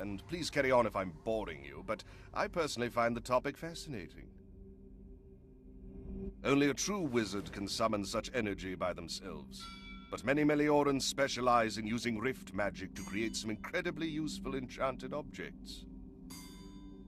and please carry on if I'm boring you, but I personally find the topic fascinating. Only a true wizard can summon such energy by themselves, but many Meliorans specialize in using rift magic to create some incredibly useful enchanted objects.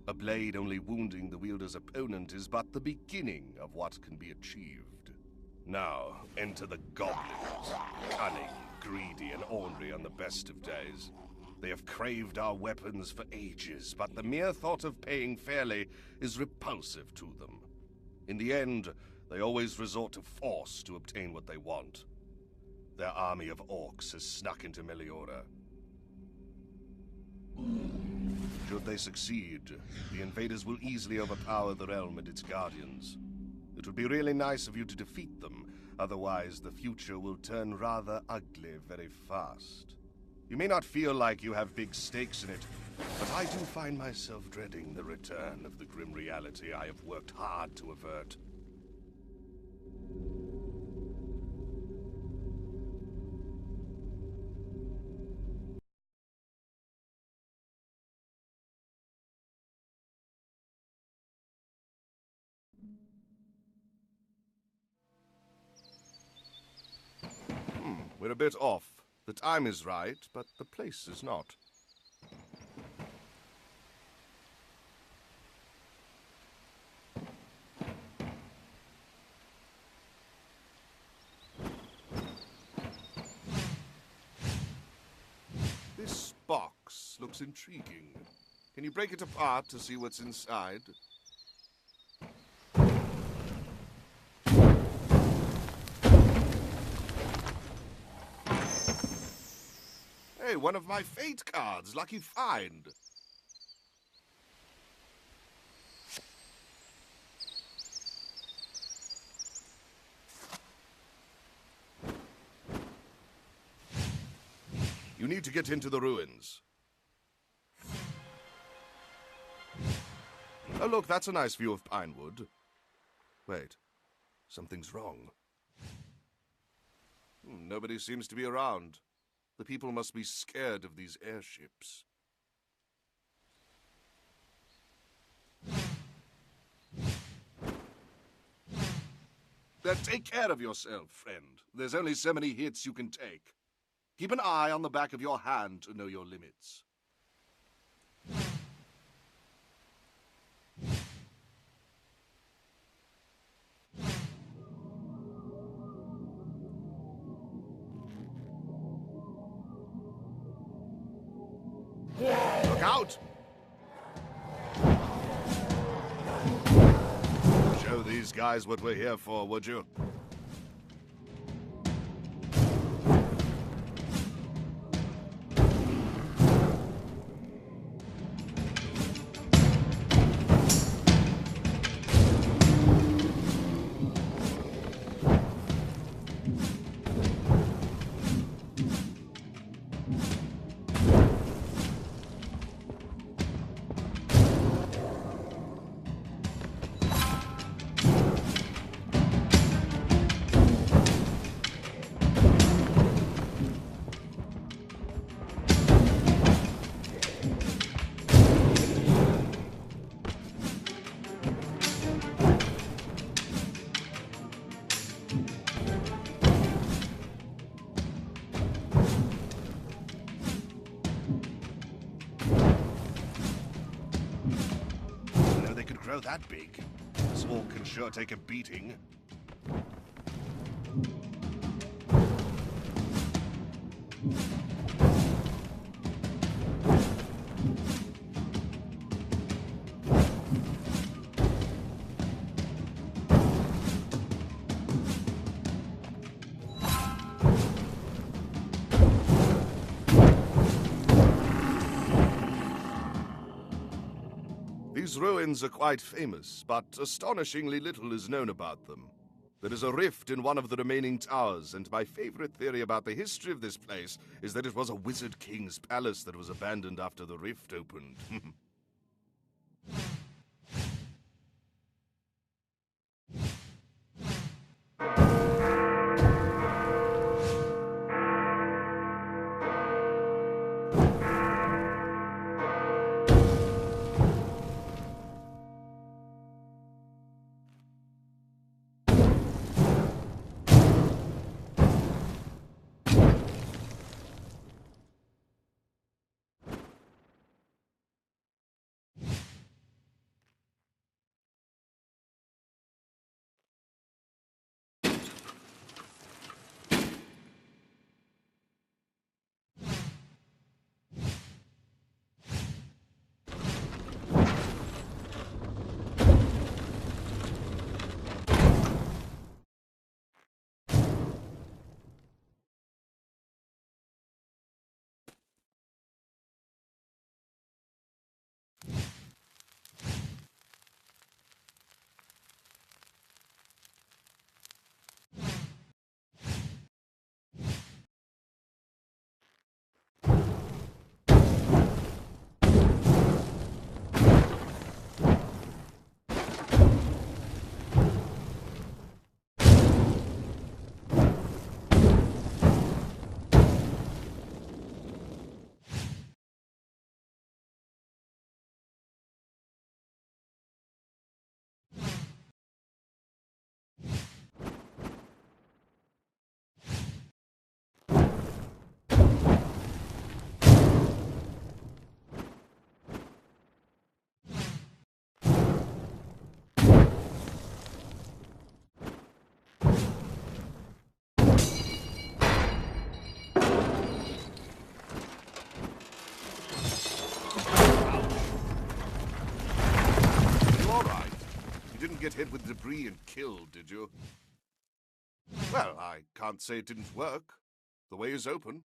A blade only wounding the wielder's opponent is but the beginning of what can be achieved. Now, enter the goblins. Cunning, greedy, and ornery on the best of days. They have craved our weapons for ages, but the mere thought of paying fairly is repulsive to them. In the end, they always resort to force to obtain what they want. Their army of orcs has snuck into Meliora. Should they succeed, the invaders will easily overpower the realm and its guardians. It would be really nice of you to defeat them, otherwise the future will turn rather ugly very fast. You may not feel like you have big stakes in it, but I do find myself dreading the return of the grim reality I have worked hard to avert. We're a bit off. The time is right, but the place is not. This box looks intriguing. Can you break it apart to see what's inside? Hey, one of my fate cards. Lucky find. You need to get into the ruins. Oh, look, that's a nice view of Pinewood. Wait, something's wrong. Nobody seems to be around. The people must be scared of these airships. Then take care of yourself, friend. There's only so many hits you can take. Keep an eye on the back of your hand to know your limits. Look out! Show these guys what we're here for, would you? Grow that big. This orc can sure take a beating. These ruins are quite famous, but astonishingly little is known about them. There is a rift in one of the remaining towers, and my favorite theory about the history of this place is that it was a wizard king's palace that was abandoned after the rift opened. didn't get hit with debris and killed, did you? Well, I can't say it didn't work. The way is open.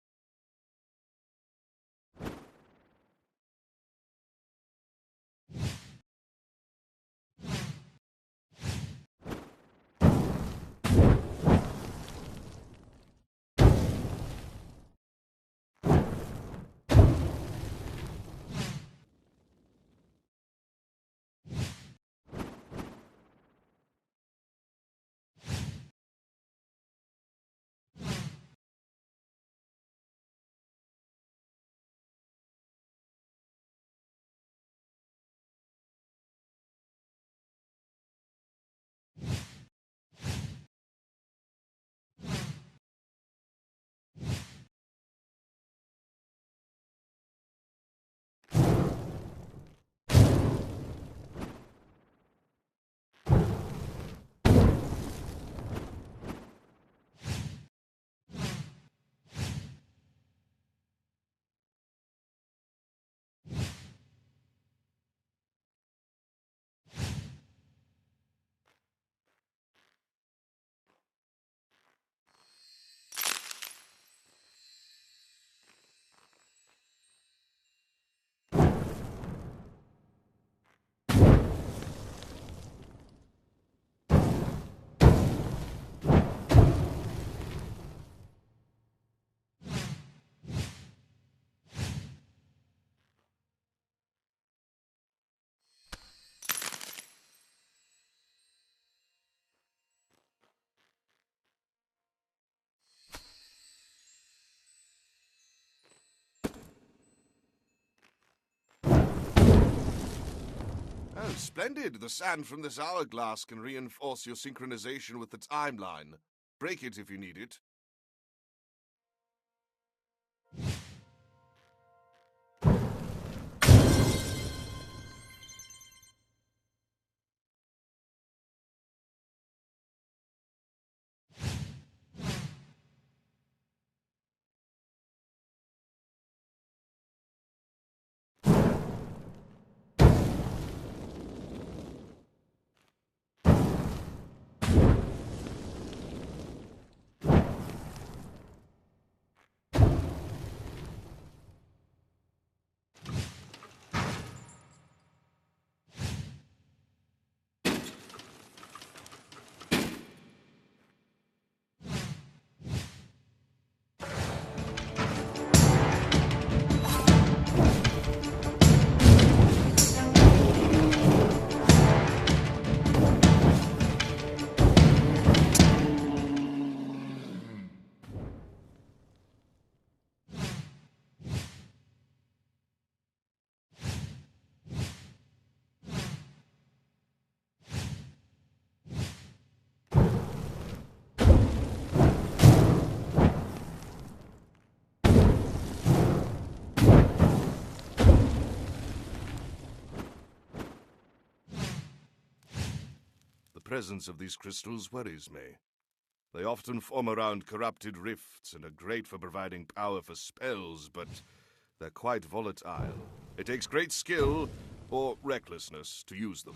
Oh, splendid. The sand from this hourglass can reinforce your synchronization with the timeline. Break it if you need it. The presence of these crystals worries me. They often form around corrupted rifts and are great for providing power for spells, but they're quite volatile. It takes great skill or recklessness to use them.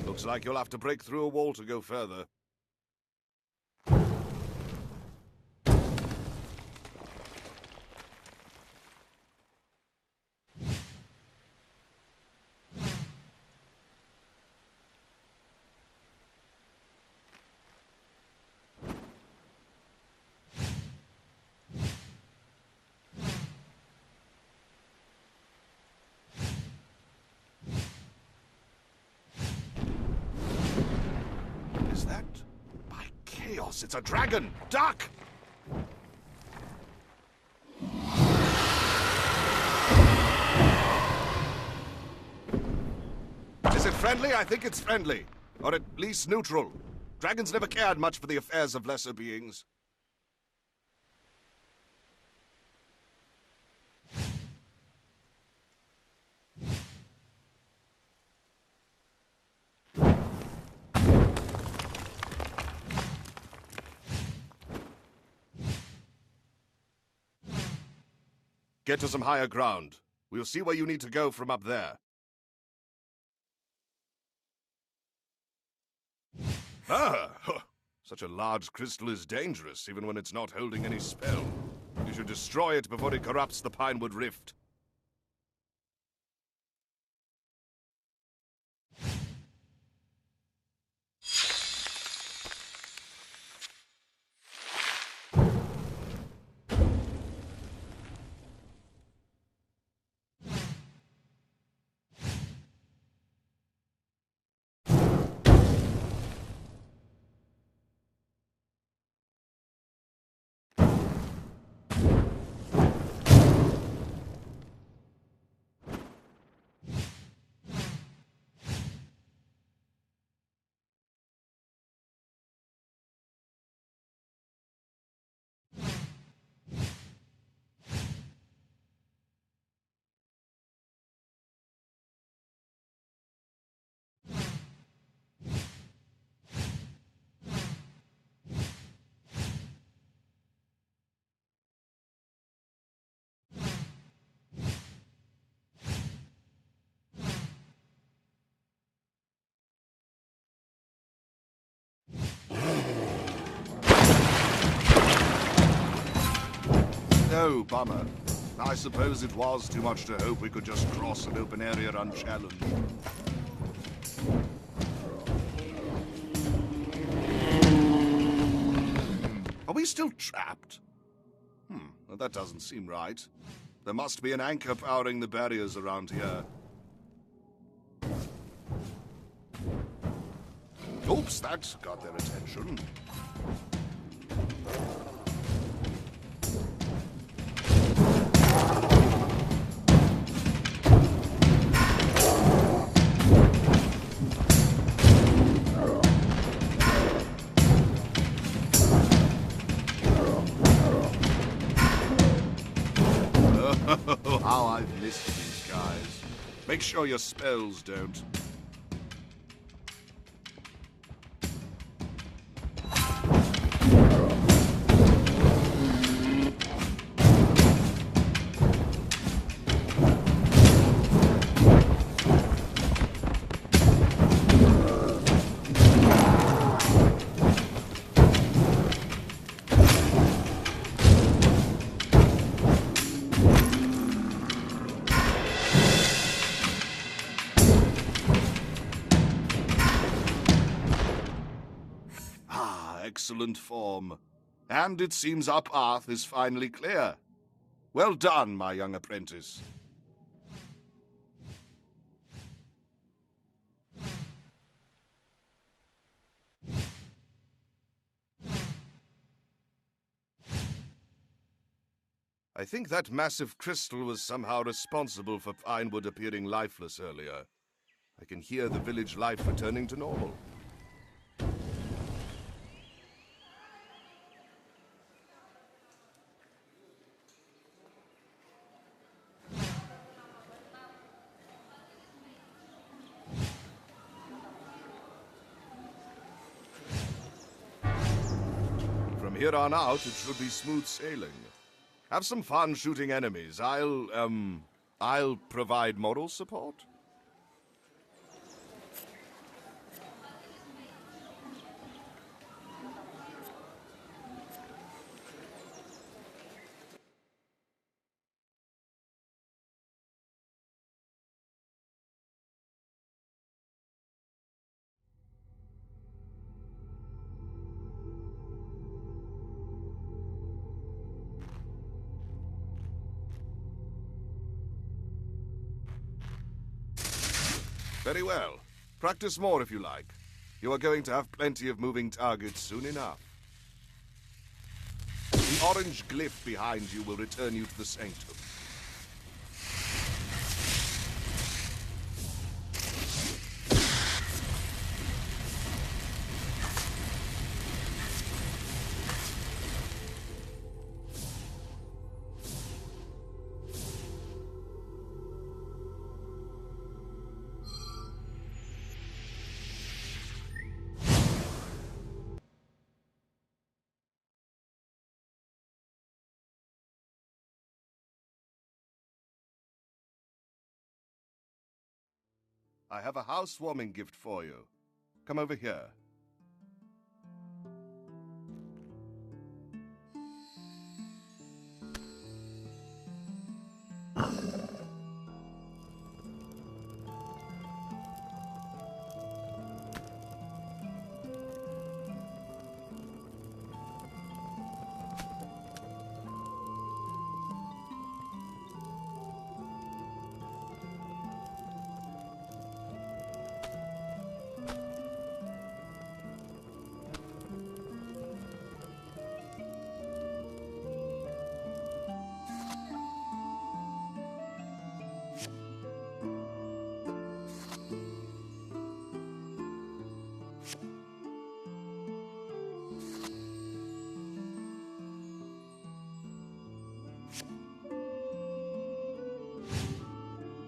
Looks like you'll have to break through a wall to go further. Is that? By chaos, it's a dragon! Duck! Is it friendly? I think it's friendly. Or at least neutral. Dragons never cared much for the affairs of lesser beings. Get to some higher ground. We'll see where you need to go from up there. Such a large crystal is dangerous, even when it's not holding any spell. You should destroy it before it corrupts the Pinewood Rift. No, bummer. I suppose it was too much to hope we could just cross an open area unchallenged. Are we still trapped? Well, that doesn't seem right. There must be an anchor powering the barriers around here. Oops, that got their attention. How I've missed these guys. Make sure your spells don't. Excellent form. And it seems our path is finally clear. Well done, my young apprentice. I think that massive crystal was somehow responsible for Pinewood appearing lifeless earlier. I can hear the village life returning to normal. From here on out, it should be smooth sailing. Have some fun shooting enemies. I'll provide moral support. Very well. Practice more if you like. You are going to have plenty of moving targets soon enough. The orange glyph behind you will return you to the sanctum. I have a housewarming gift for you. Come over here.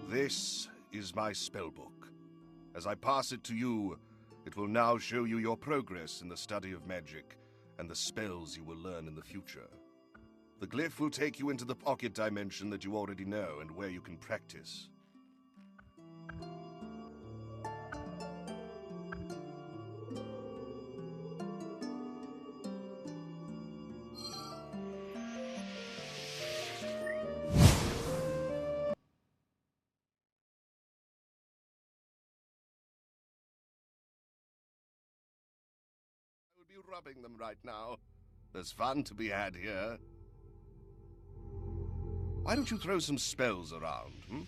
This is my spellbook. As I pass it to you, it will now show you your progress in the study of magic and the spells you will learn in the future. The glyph will take you into the pocket dimension that you already know and where you can practice. I will be rubbing them right now. There's fun to be had here. Why don't you throw some spells around, hmm?